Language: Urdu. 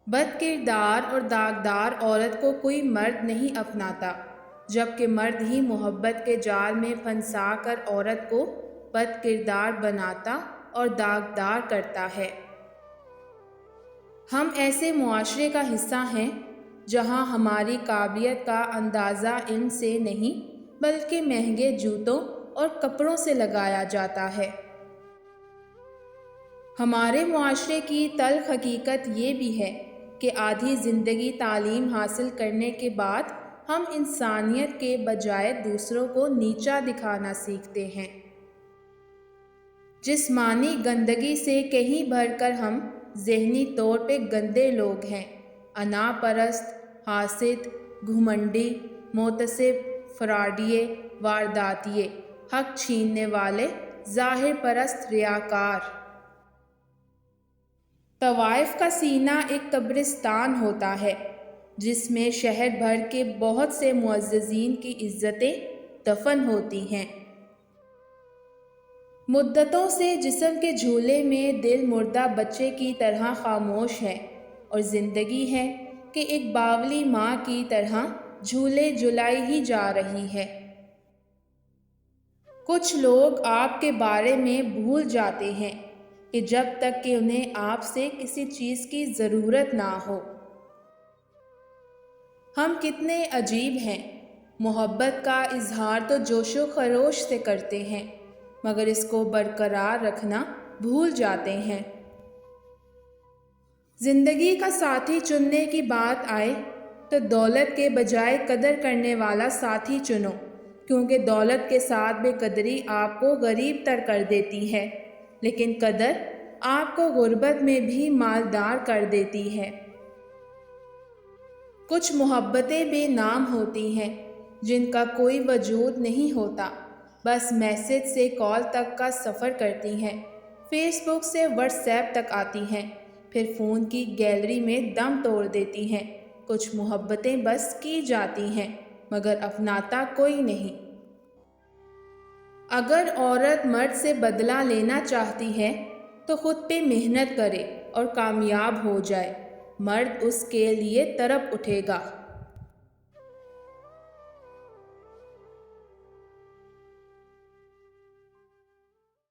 بد کردار اور داغدار عورت کو کوئی مرد نہیں اپناتا، جبکہ مرد ہی محبت کے جال میں پھنسا کر عورت کو بد کردار بناتا اور داغدار کرتا ہے۔ ہم ایسے معاشرے کا حصہ ہیں جہاں ہماری قابلیت کا اندازہ علم سے نہیں بلکہ مہنگے جوتوں اور کپڑوں سے لگایا جاتا ہے۔ ہمارے معاشرے کی تلخ حقیقت یہ بھی ہے کہ آدھی زندگی تعلیم حاصل کرنے کے بعد ہم انسانیت کے بجائے دوسروں کو نیچا دکھانا سیکھتے ہیں۔ جسمانی گندگی سے کہیں بڑھ کر ہم ذہنی طور پہ گندے لوگ ہیں۔ انا پرست، حاسد، گھمنڈی، متعصب، فراڈیے، وارداتیے، حق چھیننے والے، ظاہر پرست، ریاکار۔ طوائف کا سینہ ایک قبرستان ہوتا ہے جس میں شہر بھر کے بہت سے معززین کی عزتیں دفن ہوتی ہیں۔ مدتوں سے جسم کے جھولے میں دل مردہ بچے کی طرح خاموش ہے، اور زندگی ہے کہ ایک باولی ماں کی طرح جھولے جھلائی ہی جا رہی ہے۔ کچھ لوگ آپ کے بارے میں بھول جاتے ہیں کہ جب تک کہ انہیں آپ سے کسی چیز کی ضرورت نہ ہو۔ ہم کتنے عجیب ہیں، محبت کا اظہار تو جوش و خروش سے کرتے ہیں مگر اس کو برقرار رکھنا بھول جاتے ہیں۔ زندگی کا ساتھی چننے کی بات آئے تو دولت کے بجائے قدر کرنے والا ساتھی چنو، کیونکہ دولت کے ساتھ بے قدری آپ کو غریب تر کر دیتی ہے، لیکن قدر آپ کو غربت میں بھی مالدار کر دیتی ہے۔ کچھ محبتیں بے نام ہوتی ہیں جن کا کوئی وجود نہیں ہوتا، بس میسج سے کال تک کا سفر کرتی ہیں، فیس بک سے واٹس ایپ تک آتی ہیں، پھر فون کی گیلری میں دم توڑ دیتی ہیں۔ کچھ محبتیں بس کی جاتی ہیں مگر اپناتا کوئی نہیں۔ اگر عورت مرد سے بدلہ لینا چاہتی ہے تو خود پہ محنت کرے اور کامیاب ہو جائے، مرد اس کے لیے تڑپ اٹھے گا۔